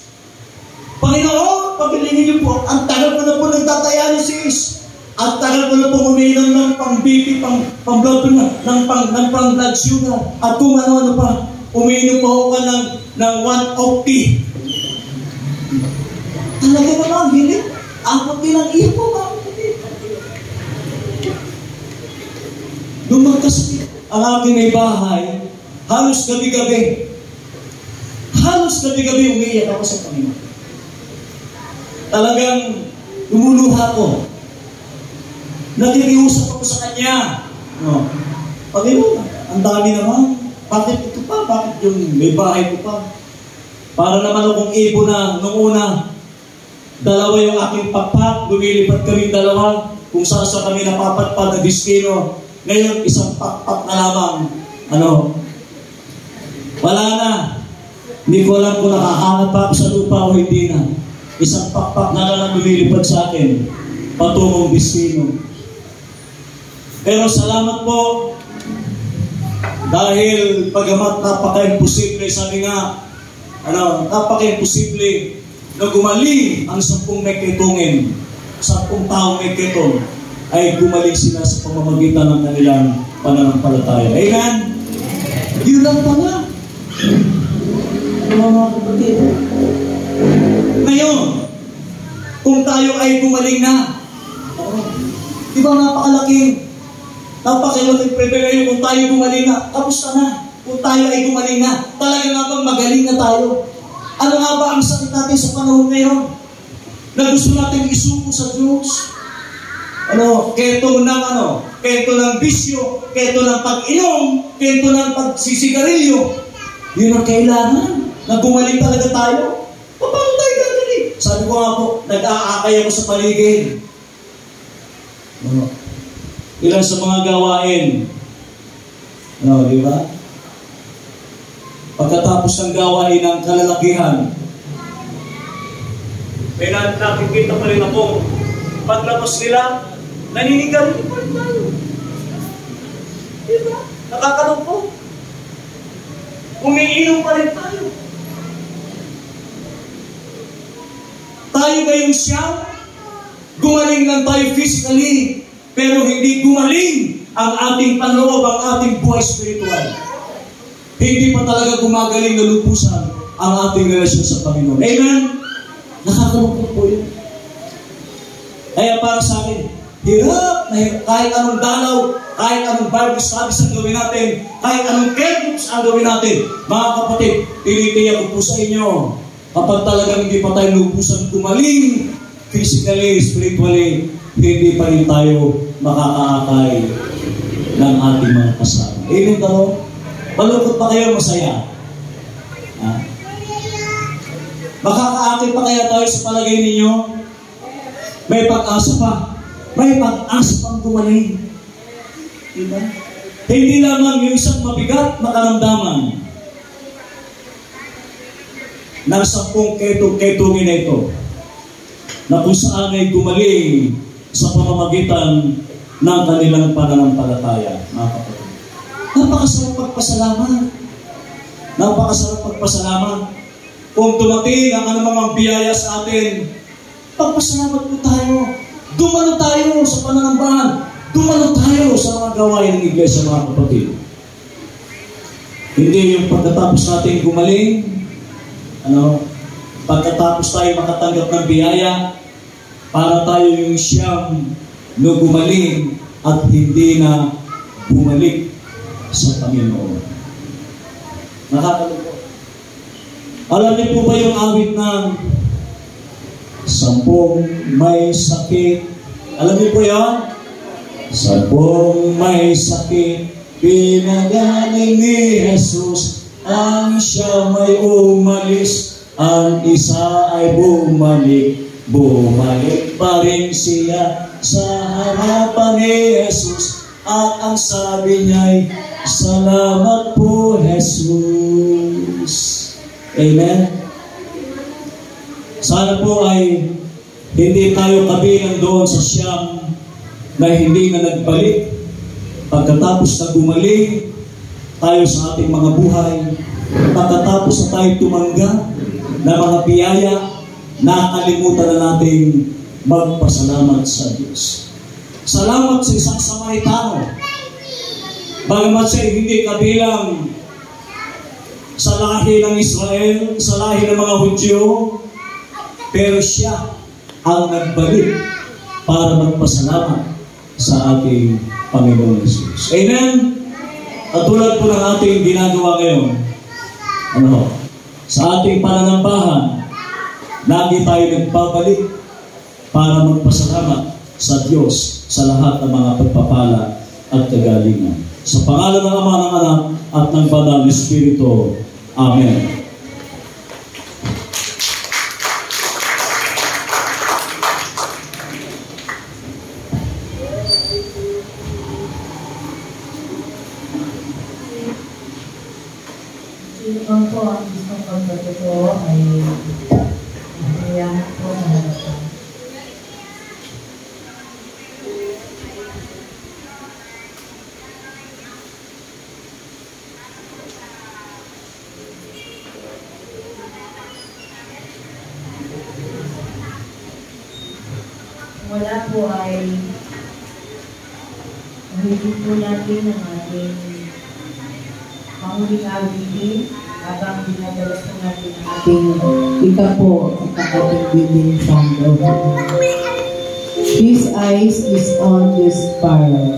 Panginoon, pagilingin niyo po, ang tagal ko na po nagtatayalysis. Ang tagal ko na po umiinom ng pang-BP, pang-blood pang-blood sugar. At kung ano-ano pa, umiinom pa ako ng 1 octi. Talaga naman, hilit. Ang ilang iyo po, mga kapatid. Nung magkasakit ang aking may bahay, halos gabi-gabi, halos gabi-gabi umiiyak ako sa Panginoon. Talagang lumuluha ko. Nakikiusap ako sa Kanya. No. Panginoon, ang dami naman. Bakit ito pa? Bakit yung may bahay ko pa? Para naman akong ibo na nung una. Dalawa yung aking pakpak. Lumilipat kami dalawa. Kung saan kami napapatpad na destino. Ngayon, isang pakpak na lamang. Wala na. Hindi ko alam kung nakahangat pa ako sa lupa o hindi na. Isang pakpak na lang lumilipad sa akin. Patungong destino. Pero salamat po. Dahil pagamat napaka-imposible, sabi nga, napaka-imposible na gumaling ang 10 may ketongin. 10 taong may ketong ay gumaling sila sa pamamagitan ng kanilang pananampalataya. Amen? Yun lang pala. Mga kapatid. Ngayon, kung tayo ay gumaling na, di ba napakalaking pribilehyo kung tayo gumaling na, kamusta na? Kung tayo ay gumaling na, talaga nga bang magaling na tayo? Ano nga ba ang sakit natin sa panahon ngayon? Na gusto natin isuko sa Diyos? Keto ng bisyo, keto ng pag-inom, keto ng pagsisigarilyo. Yun ang kailangan, na gumaling talaga tayo. Paano tayo gagaling? Sabi ko nga po, nag-aakay ako sa paligid. Ilan sa mga gawain. Di ba? Pagkatapos ng gawain ng kalalakihan, may nakikita pa rin ako, paglabas nila, naninigarilyo pa rin tayo. Di ba? Nakakalungkot. Umiinom pa rin tayo. Tayo ngayong siyang gumaling lang tayo physically, pero hindi gumaling ang ating panloob, ang ating buhay spiritual. Hindi pa talaga gumagaling na lupusan ang ating relasyon sa Panginoon. Amen? Nakakalungkot po yun. Kaya para sa akin, hirap na hirap. Kahit anong dalaw, kahit anong Bible studies ang gawin natin, kahit anong care groups ang gawin natin, mga kapatid, tinitiyak ko po sa inyo, kapag talagang hindi pa tayo lupusan gumaling, physically, spiritually, hindi pa rin tayo makakaakay ng ating mga kasama. Amen daw? Malungkot pa kayo, masaya? Makakaakay pa kaya tayo sa palagay ninyo? May pag-asa pa. May pag-asa pang gumaling. Diba? Hindi lamang yung isang mabigat na karamdaman ng 10 ketongin na ito, na kung saan ay gumaling sa pamamagitan ng kanilang pananampalataya, mga kapatid. Napakasarap pagpasalamat. Napakasarap pagpasalamat. Kung dumating ang anumang biyaya sa atin, pagpasalamat po tayo. Dumalo tayo sa pananambahan. Dumalo tayo sa mga gawain ng iglesia, mga kapatid. Hindi yung pagkatapos natin gumaling, pagkatapos tayo makatanggap ng biyaya, para tayo yung siyang gumaling at hindi na bumalik sa Panginoon. Nakakalungkot. Alam niyo po ba yung awit ng 10 may sakit? Alam niyo po yan? 10 may sakit, pinagaling ni Jesus, ang siya may umalis, ang isa ay bumalik. Bumalik pa rin siya sa harapan ni Jesus, at ang sabi niya'y, salamat po, Jesus. Amen? Sana po ay hindi tayo kabilang doon sa siyam na hindi na nagbalik pagkatapos na gumaling tayo sa ating mga buhay, pagkatapos na tayo tumanggap na mga biyaya, nakalimutan na nating magpasalamat sa Diyos. Salamat sa isang Samaritano. Bagamat siya hindi kabilang sa lahi ng Israel, sa lahi ng mga Hudyo, pero siya ang nagbalik para magpasalamat sa ating Panginoon Jesus. Amen? At tulad po ng ating ginagawa ngayon, Sa ating pananambahan, lagi tayo nagbabalik para magpasalamat sa Diyos sa lahat ng mga pagpapala at kagalingan. Sa pangalan ng Ama, ng Anak, at ng Banal na Espiritu. Amen. Ang po ang gusto kong pagkatuto ay iyahan po sa harapan. Wala po ay ulitin po natin ang ating panguling awitin habang dinadala po natin ang ating ikapo at ang ating biling sando. His eyes is on this sparrow.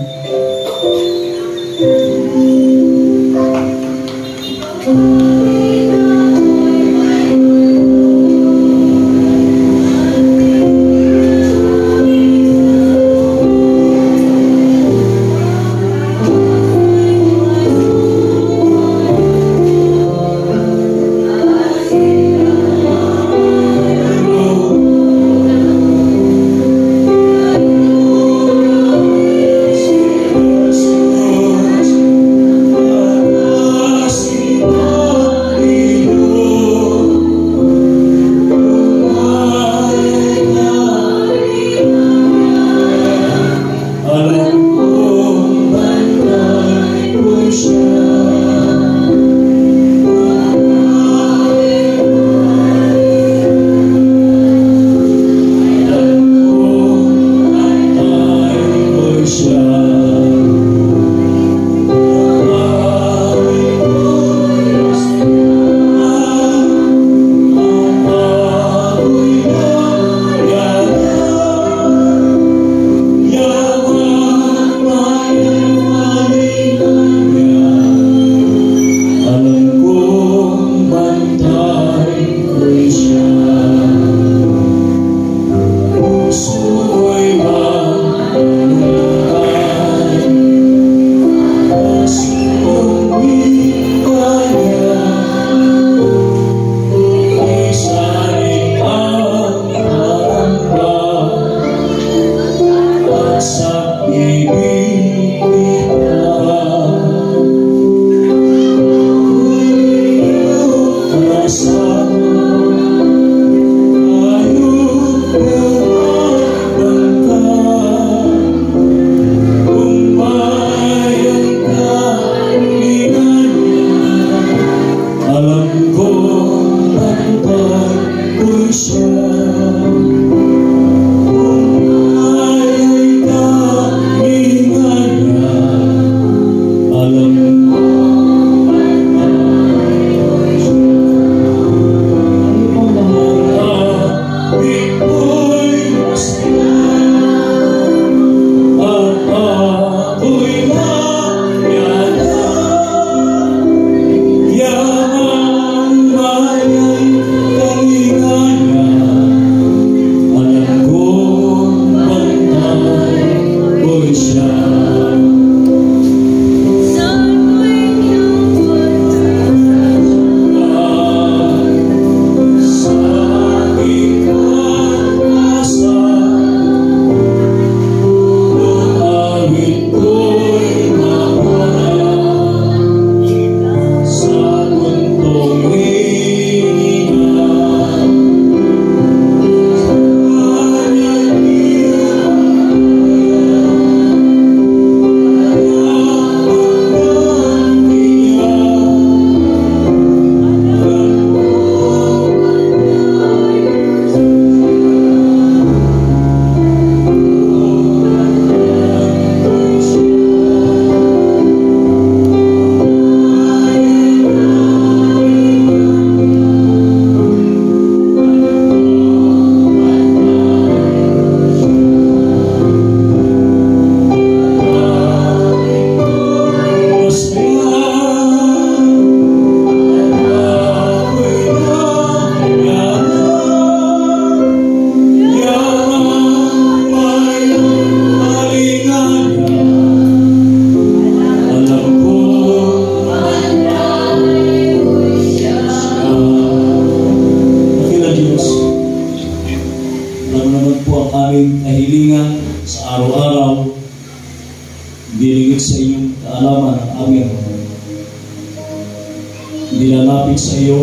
nilalapit sa iyo,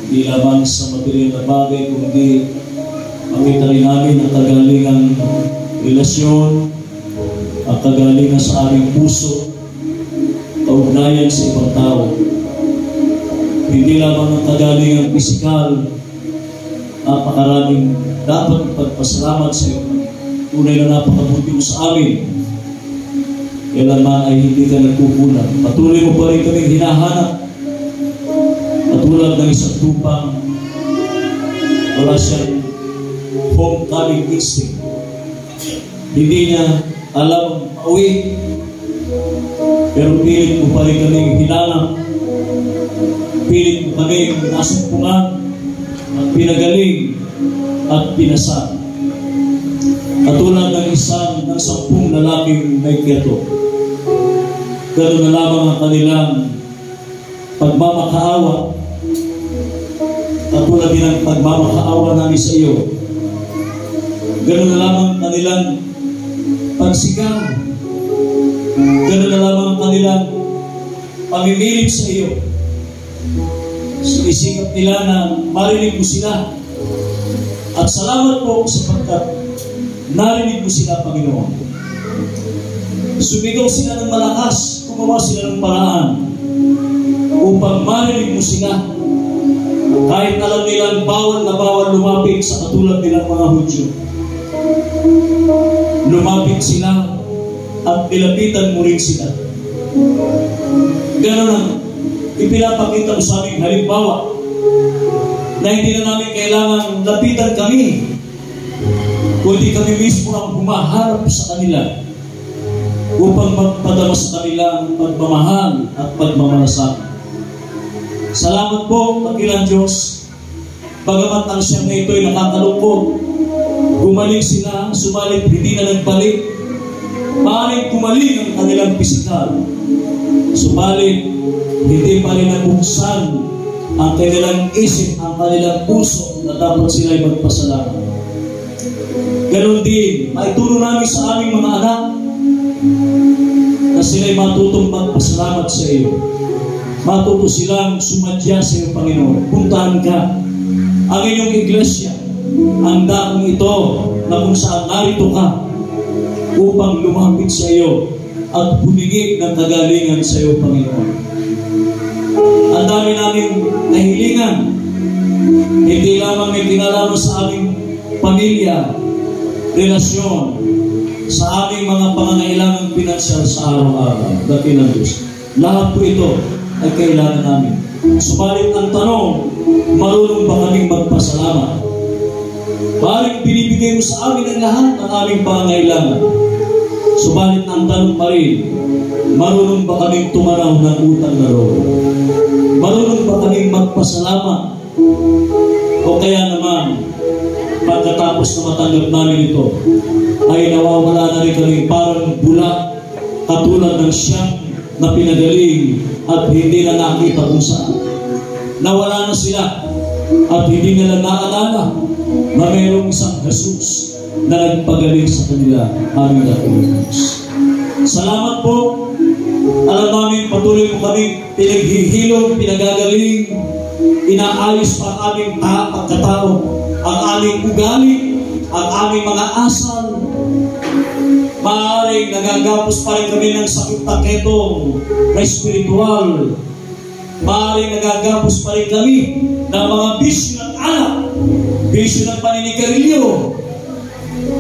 hindi lamang sa material na bagay, kundi makita rin namin ang kagalingang relasyon, ang kagalingan sa aming puso, kaugnayan sa ibang tao. Hindi lamang ang kagalingang pisikal, napakaraming dapat ipagpasalamat sa iyo. Tunay na napakabuti mo sa amin. Kailanman ay hindi ka nagkukulang. Patuloy mo pa rin kaming hinahanap. Katulad ng isang tupang wala siyang homecoming instinct. Hindi niya alam pauwi. Pero pilit mo pa rin kaming hinanap. Pilit mo kaming nasumpungan at pinagaling at pinasa. Katulad ng isang ng 10 lalaking may keto. Ganoon na lamang ang kanilang pagmamakaawa. Katulad din ang pagmamakaawa namin sa iyo. Ganoon na lamang ang kanilang pagsigaw. Ganoon na lamang ang kanilang pamimilit sa iyo. Sinisikap nila na marinig mo sila. At salamat po sapagkat narinig mo sila, Panginoon. Sumigaw sila ng malakas, gumawa sila ng paraan upang marinig mo sila. Kahit alam nilang bawal na bawal lumapit sa katulad nilang mga Hudyo. Lumapit sila at nilapitan mo rin sila. Ganon ang ipinapakita mo sa aming halimbawa na hindi na namin kailangan lapitan kami, kundi kami mismo ang humaharap sa kanila upang magpadama sa kanila ang pagmamahal at pagmamalasakit. Salamat po, dakilang Diyos. Bagamat ang siyang na ito'y nakakalungkot, gumaling sila, sumalit, hindi na nagbalik. Maaaring gumaling ang kanilang pisikal, sumalit, hindi pa rin nabuksan ang kanilang isip, ang kanilang puso na dapat sila'y magpasalamat. Ganon din, maituro namin sa aming mga anak na sila'y matutong magpasalamat sa iyo. Matuto silang sumadya sa iyo, Panginoon. Puntahan ka ang inyong iglesia, ang daong ito na kung saan narito ka upang lumapit sa iyo at humigit ng kagalingan sa iyo, Panginoon. Ang dami naming nahilingan, hindi lamang may kinalaman sa aming pamilya, relasyon, sa aming mga pangangailangang pinansyal sa araw-araw. Dakilang Diyos. Lahat po ito ay kailangan namin. Subalit ang tanong, marunong ba kaming magpasalamat? Baring binibigay mo sa amin ang lahat ng aming pangangailangan. Subalit ang tanong pa rin, marunong ba kaming tumanaw ng utang na loob? Marunong ba kaming magpasalamat? O kaya naman, pagkatapos na matanggap namin ito, ay nawawala na rin kami parang bula, katulad ng siyang na pinagaling at hindi na nakita kung saan. Nawala na sila at hindi nila naalala na mayroong isang Jesus na nagpagaling sa kanila, aming dakilang Diyos. Salamat po. Alam namin patuloy mo kami pinaghihilom, pinagagaling, inaayos pa ang aming pagkatao, ang aming ugali, ang aming mga asal. Maaaring nagagapos pa rin kami ng sakit na ketong na espiritual. Maaaring nagagapos pa rin kami ng mga bisyo ng alak, bisyo ng paninigarilyo,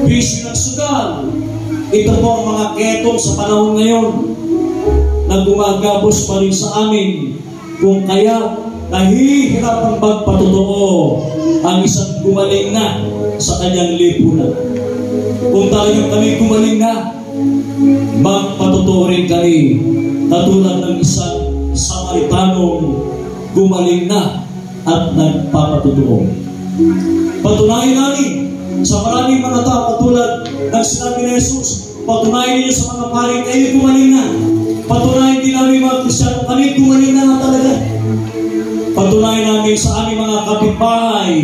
bisyo ng sugal. Ito po ang mga ketong sa panahon ngayon na gumagapos pa rin sa amin. Kung kaya nahihirapang magpatotoo ang isang gumaling na sa kanyang lipunan. Kung talagang kami gumaling na, magpatotoo rin kami katulad ng isang Samaritanong gumaling na at nagpapatotoo. Patunayan namin sa maraming mga tao katulad ng sinabi ni Jesus, patunayan ninyo sa mga paring kayo gumaling na. Patunayan din namin mga Kristyano, kami gumaling na talaga. Patunayan namin sa aming mga kapitbahay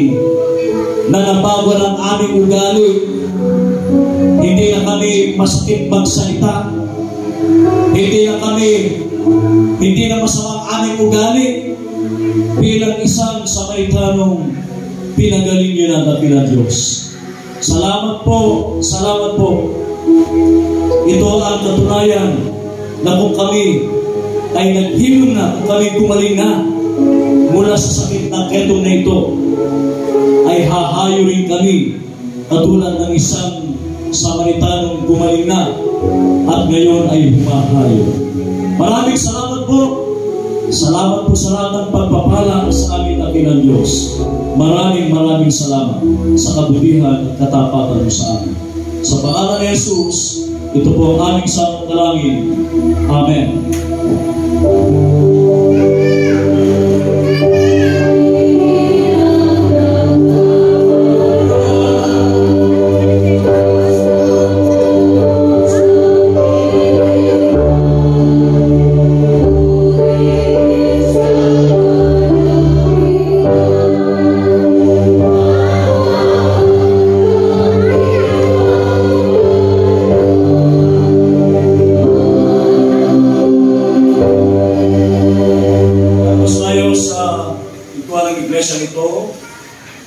na nabago ng aming ugali. Hindi na kami masakit magsalita. Hindi na kami hindi na masama ang aming ugali bilang isang Samaritanong pinagaling niyo ng dakilang Diyos. Salamat po, salamat po. Ito ang katunayan na kung kami ay naghilom na, kung kami gumaling na mula sa sakit ng ketong na ito, ay hahayo rin kami katulad ng isang Samaritanong gumaling na at ngayon ay humahayo. Maraming salamat po. Salamat po sa lahat ng pagpapala sa amin dakilang Diyos. Maraming salamat sa kabutihan at katapatan mo sa amin. Sa pangalan ni Jesus, ito po ang aming samang dalangin. Amen.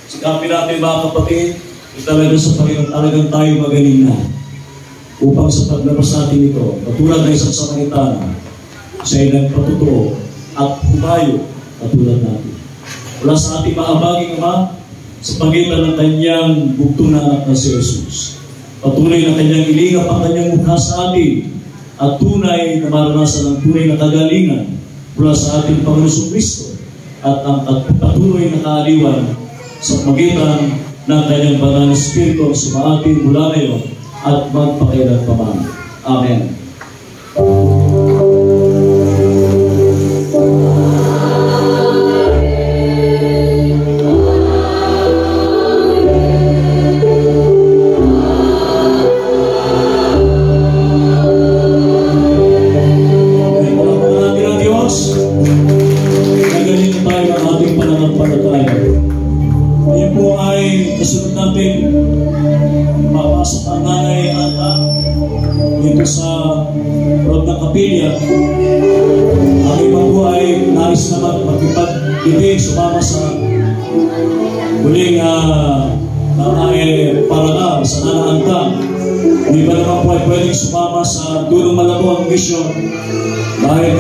Sikapin natin mga kapatid, talaga sa Panginoon, talagang tayo magaling na upang sa paglabas natin ito, katulad ng isang Samaritano, siya ay nagpatutuo at humayo katulad natin. Wala sa ating mahabaging Ama, sa pagitan ng kanyang bugtong na anak na si Jesus. Patuloy na kanyang ilingap ang kanyang mukha sa atin at tunay na maranasan ang tunay na kagalingan mula sa ating Panginoon Kristo at ang patuloy na kaaliwan sa pagitan ng kanyang banal na Espiritu sa atin mula ngayon at magpakailanman. Amen. Kasunod natin, papasok ang nanay at dito sa loob ng kapilya. Ang iba po ay nais naman magkipag-ibig, sumama sa huling parangal sa nanaantang. Di ba naman po ay pwedeng sumama sa Dulong Malabo ang mission dahil